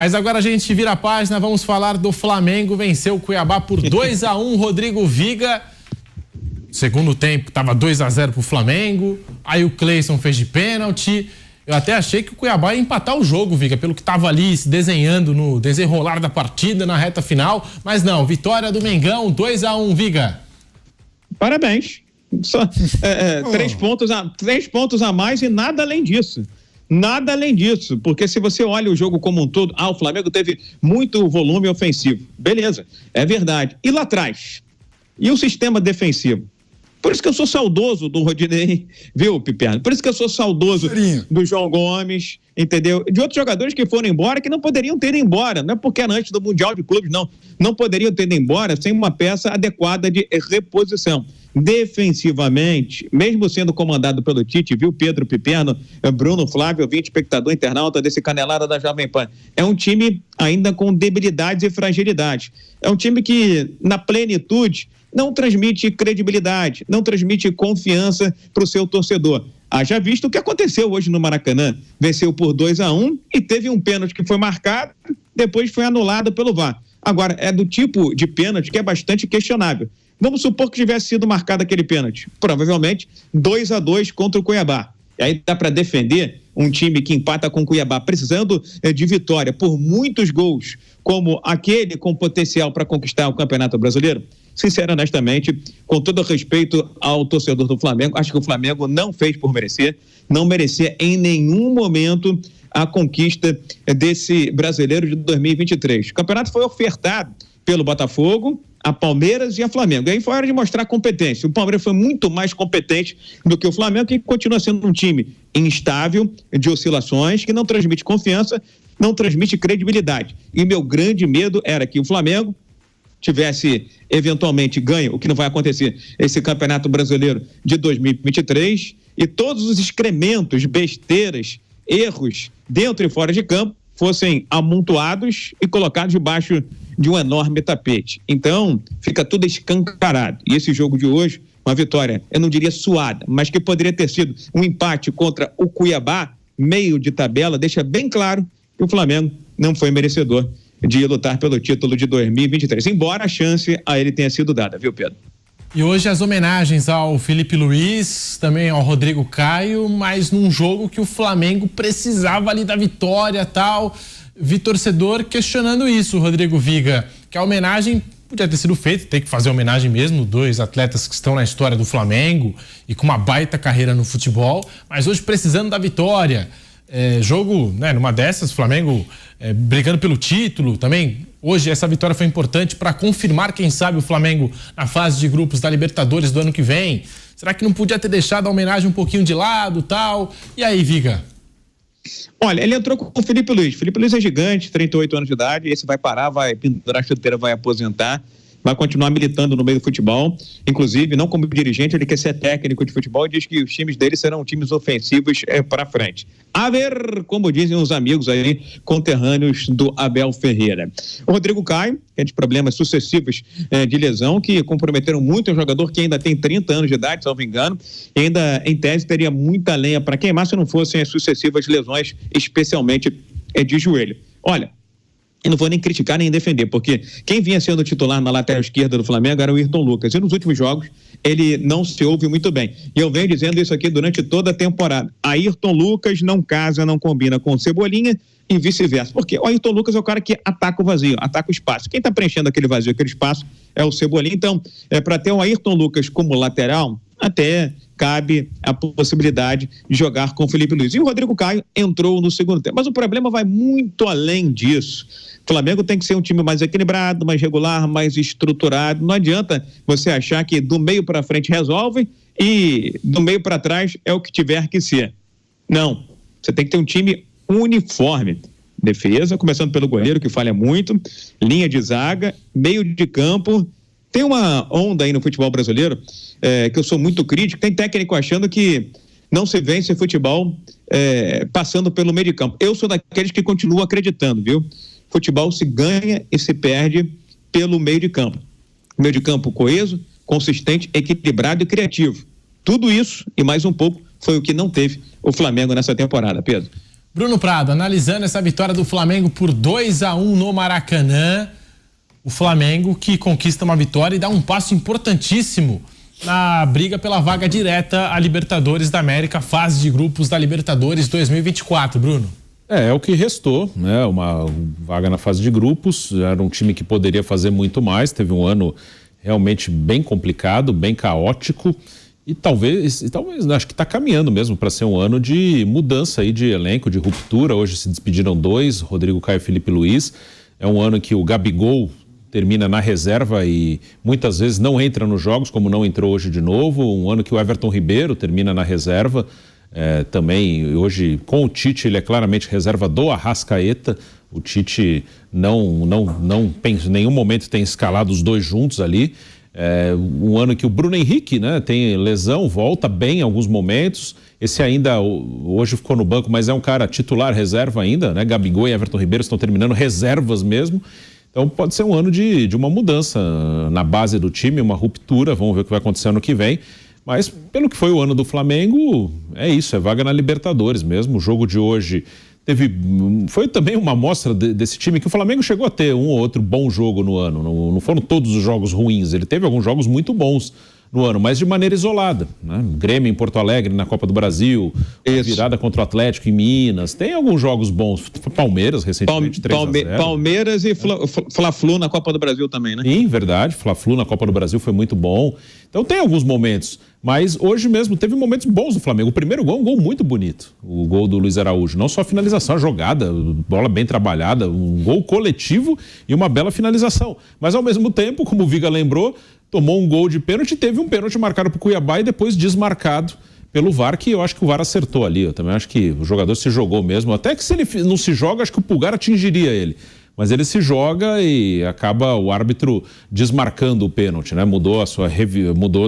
Mas agora a gente vira a página, vamos falar do Flamengo, venceu o Cuiabá por 2-1, Rodrigo Viga. Segundo tempo, tava 2-0 pro Flamengo, aí o Cleison fez de pênalti. Eu até achei que o Cuiabá ia empatar o jogo, Viga, pelo que tava ali se desenhando no desenrolar da partida, na reta final. Mas não, vitória do Mengão, 2-1, Viga. Parabéns. Só, 3 pontos a mais e nada além disso. Nada além disso, porque se você olha o jogo como um todo, o Flamengo teve muito volume ofensivo. Beleza, é verdade. E lá atrás? E o sistema defensivo? Por isso que eu sou saudoso do Rodinei, viu, Piperno? Por isso que eu sou saudoso do João Gomes, entendeu? De outros jogadores que foram embora, que não poderiam ter ido embora. Não é porque era antes do Mundial de Clubes, não. Não poderiam ter ido embora sem uma peça adequada de reposição. Defensivamente, mesmo sendo comandado pelo Tite, viu, Pedro, Piperno, Bruno, Flávio, ouvinte, espectador, internauta desse Canelada da Jovem Pan, é um time ainda com debilidades e fragilidades. É um time que, na plenitude, não transmite credibilidade, não transmite confiança para o seu torcedor. Já visto o que aconteceu hoje no Maracanã. Venceu por 2-1 e teve um pênalti que foi marcado, depois foi anulado pelo VAR. Agora, é do tipo de pênalti que é bastante questionável. Vamos supor que tivesse sido marcado aquele pênalti. Provavelmente 2-2 contra o Cuiabá. E aí dá para defender um time que empata com o Cuiabá, precisando de vitória por muitos gols, como aquele com potencial para conquistar o Campeonato Brasileiro? Sincero, honestamente, com todo respeito ao torcedor do Flamengo, acho que o Flamengo não fez por merecer, não merecia em nenhum momento a conquista desse brasileiro de 2023. O campeonato foi ofertado pelo Botafogo, a Palmeiras e a Flamengo. Aí foi hora de mostrar competência. O Palmeiras foi muito mais competente do que o Flamengo, que continua sendo um time instável, de oscilações, que não transmite confiança, não transmite credibilidade. E meu grande medo era que o Flamengo tivesse eventualmente ganho, o que não vai acontecer, esse Campeonato Brasileiro de 2023, e todos os excrementos, besteiras, erros dentro e fora de campo fossem amontoados e colocados debaixo de um enorme tapete. Então, fica tudo escancarado. E esse jogo de hoje, uma vitória, eu não diria suada, mas que poderia ter sido um empate contra o Cuiabá, meio de tabela, deixa bem claro que o Flamengo não foi merecedor de lutar pelo título de 2023, embora a chance a ele tenha sido dada, viu, Pedro? E hoje as homenagens ao Felipe Luiz, também ao Rodrigo Caio, mas num jogo que o Flamengo precisava ali da vitória e tal. Vi torcedor questionando isso, Rodrigo Viga, que a homenagem podia ter sido feita, tem que fazer homenagem mesmo, 2 atletas que estão na história do Flamengo e com uma baita carreira no futebol, mas hoje precisando da vitória. Jogo, né, numa dessas, Flamengo brigando pelo título também. Hoje essa vitória foi importante para confirmar, quem sabe, o Flamengo na fase de grupos da Libertadores do ano que vem. Será que não podia ter deixado a homenagem um pouquinho de lado, tal? E aí, Viga? Olha, ele entrou com o Felipe Luiz. Felipe Luiz é gigante, 38 anos de idade, esse vai parar, vai pendurar a chuteira, vai aposentar, vai continuar militando no meio do futebol, inclusive não como dirigente, ele quer ser técnico de futebol e diz que os times dele serão times ofensivos para frente. A ver, como dizem os amigos aí, conterrâneos do Abel Ferreira. O Rodrigo Caio, que é de problemas sucessivos de lesão, que comprometeram muito o jogador que ainda tem 30 anos de idade, se não me engano, e ainda em tese teria muita lenha para queimar se não fossem as sucessivas lesões, especialmente de joelho. Olha, eu não vou nem criticar nem defender, porque quem vinha sendo titular na lateral esquerda do Flamengo era o Ayrton Lucas, e nos últimos jogos ele não se ouve muito bem. E eu venho dizendo isso aqui durante toda a temporada. Ayrton Lucas não casa, não combina com o Cebolinha e vice-versa. Porque o Ayrton Lucas é o cara que ataca o vazio, ataca o espaço. Quem está preenchendo aquele vazio, aquele espaço, é o Cebolinha. Então, para ter o Ayrton Lucas como lateral, até cabe a possibilidade de jogar com o Felipe Luiz. E o Rodrigo Caio entrou no segundo tempo. Mas o problema vai muito além disso. O Flamengo tem que ser um time mais equilibrado, mais regular, mais estruturado. Não adianta você achar que do meio para frente resolve e do meio para trás é o que tiver que ser. Não. Você tem que ter um time uniforme. Defesa, começando pelo goleiro, que falha muito, linha de zaga, meio de campo. Tem uma onda aí no futebol brasileiro que eu sou muito crítico. Tem técnico achando que não se vence futebol passando pelo meio de campo. Eu sou daqueles que continuam acreditando, viu? Futebol se ganha e se perde pelo meio de campo. Meio de campo coeso, consistente, equilibrado e criativo. Tudo isso e mais um pouco foi o que não teve o Flamengo nessa temporada, Pedro. Bruno Prado, analisando essa vitória do Flamengo por 2-1 no Maracanã, o Flamengo que conquista uma vitória e dá um passo importantíssimo na briga pela vaga direta à Libertadores da América, fase de grupos da Libertadores 2024, Bruno. É o que restou, né? Uma vaga na fase de grupos. Era um time que poderia fazer muito mais. Teve um ano realmente bem complicado, bem caótico. E talvez acho que está caminhando mesmo para ser um ano de mudança aí de elenco, de ruptura. Hoje se despediram 2, Rodrigo Caio e Felipe Luiz. É um ano que o Gabigol termina na reserva e muitas vezes não entra nos jogos, como não entrou hoje de novo. Um ano que o Everton Ribeiro termina na reserva. Também hoje com o Tite ele é claramente reserva do Arrascaeta. O Tite não pensa, em nenhum momento tem escalado os dois juntos ali. Um ano que o Bruno Henrique, né, tem lesão, volta bem em alguns momentos. Esse ainda hoje ficou no banco, mas é um cara titular, reserva ainda, né? Gabigol e Everton Ribeiro estão terminando reservas mesmo. Então pode ser um ano de uma mudança na base do time, uma ruptura. Vamos ver o que vai acontecer ano que vem. Mas pelo que foi o ano do Flamengo, é isso, é vaga na Libertadores mesmo. O jogo de hoje foi também uma amostra desse time, que o Flamengo chegou a ter um ou outro bom jogo no ano. Não foram todos os jogos ruins, ele teve alguns jogos muito bons no ano, mas de maneira isolada, né? Grêmio em Porto Alegre na Copa do Brasil, virada contra o Atlético em Minas, tem alguns jogos bons. Palmeiras recentemente 3-0. Palmeiras e Fla-Flu na Copa do Brasil também, né? Sim, verdade, Fla-Flu na Copa do Brasil foi muito bom. Então tem alguns momentos, mas hoje mesmo teve momentos bons do Flamengo. O primeiro gol é um gol muito bonito, o gol do Luiz Araújo, não só a finalização, a jogada, bola bem trabalhada, um gol coletivo e uma bela finalização, mas ao mesmo tempo, como o Viga lembrou, tomou um gol de pênalti, teve um pênalti marcado pro Cuiabá e depois desmarcado pelo VAR, que eu acho que o VAR acertou ali. Eu também acho que o jogador se jogou mesmo, até que se ele não se joga, acho que o Pulgar atingiria ele. Mas ele se joga e acaba o árbitro desmarcando o pênalti, né? Mudou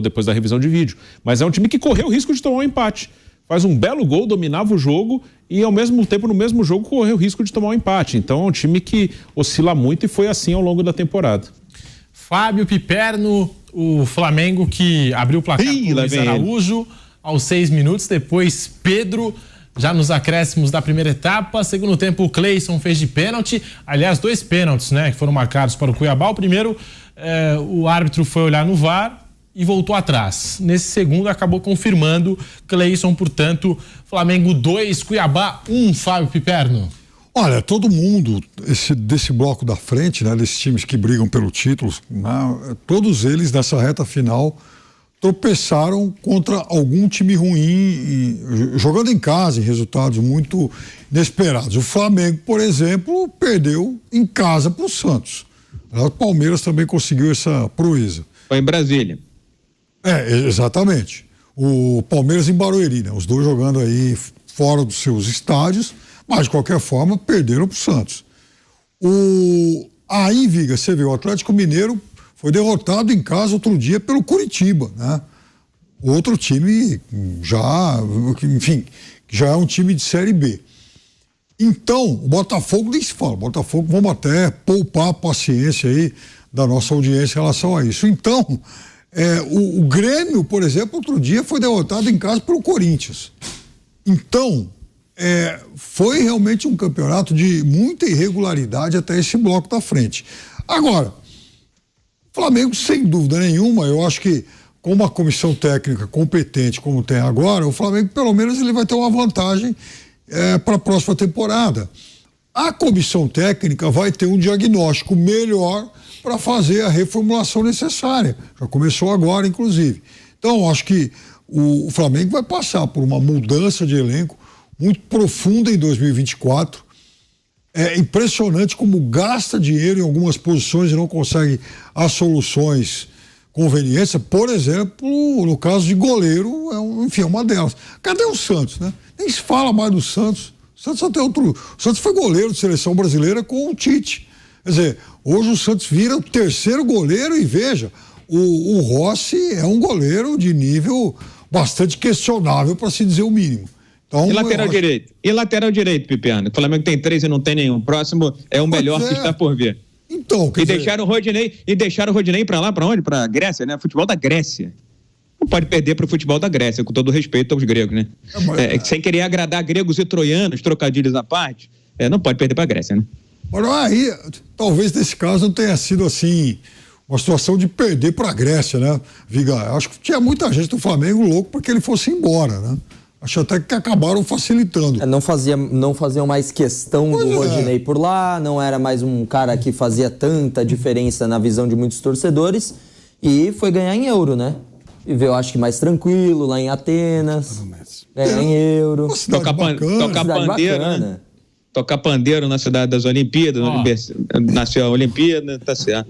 depois da revisão de vídeo. Mas é um time que correu o risco de tomar um empate. Faz um belo gol, dominava o jogo e ao mesmo tempo, no mesmo jogo, correu o risco de tomar um empate. Então é um time que oscila muito e foi assim ao longo da temporada. Fábio Piperno, o Flamengo que abriu o placar com o Luiz Araújo aos 6 minutos, depois Pedro, já nos acréscimos da primeira etapa. Segundo tempo, o Cleison fez de pênalti, aliás, 2 pênaltis, né, que foram marcados para o Cuiabá. O primeiro, o árbitro foi olhar no VAR e voltou atrás. Nesse segundo, acabou confirmando Cleison, portanto, Flamengo 2, Cuiabá 1, Fábio Piperno. Olha, todo mundo desse bloco da frente, né, desses times que brigam pelo título, né, todos eles nessa reta final tropeçaram contra algum time ruim, jogando em casa, em resultados muito inesperados. O Flamengo, por exemplo, perdeu em casa para o Santos. O Palmeiras também conseguiu essa proeza. Foi em Brasília. Exatamente. O Palmeiras em Barueri, né, os dois jogando aí fora dos seus estádios, mas de qualquer forma perderam para o Santos. Aí, Viga, você vê, o Atlético Mineiro foi derrotado em casa outro dia pelo Curitiba, né? Outro time já é um time de Série B. Então, o Botafogo nem se fala. Botafogo, vamos até poupar a paciência aí da nossa audiência em relação a isso. Então, o Grêmio, por exemplo, outro dia foi derrotado em casa pelo Corinthians. Então, foi realmente um campeonato de muita irregularidade até esse bloco da frente. Agora, o Flamengo, sem dúvida nenhuma, eu acho que com uma comissão técnica competente como tem agora, o Flamengo, pelo menos, ele vai ter uma vantagem para a próxima temporada. A comissão técnica vai ter um diagnóstico melhor para fazer a reformulação necessária. Já começou agora, inclusive. Então, acho que o Flamengo vai passar por uma mudança de elenco muito profunda em 2024. É impressionante como gasta dinheiro em algumas posições e não consegue as soluções convenientes. Por exemplo, no caso de goleiro, é uma delas. Cadê o Santos, né? Nem se fala mais do Santos. O Santos até o Santos foi goleiro de seleção brasileira com o Tite. Quer dizer, hoje o Santos vira o terceiro goleiro e veja, o Rossi é um goleiro de nível bastante questionável, para se dizer o mínimo. Então, e lateral direito? E lateral direito, Piperno? O Flamengo tem 3 e não tem nenhum. Próximo é o melhor que está por vir. Então, deixaram o Rodinei para lá, para onde? Para Grécia, né? Futebol da Grécia. não pode perder para o futebol da Grécia, com todo respeito aos gregos, né? Sem querer agradar gregos e troianos, trocadilhos à parte, não pode perder para a Grécia, né? Mas aí, talvez nesse caso não tenha sido assim, uma situação de perder para a Grécia, né, Viga? Acho que tinha muita gente do Flamengo louco para que ele fosse embora, né? Acho até que acabaram facilitando. Não faziam mais questão do Rodinei por lá, não era mais um cara que fazia tanta diferença na visão de muitos torcedores e foi ganhar em euro, né? E veio, acho que mais tranquilo, lá em Atenas, em euro. Tocar pandeiro, né? Tocar pandeiro na cidade das Olimpíadas, nasceu a Olimpíada, tá certo.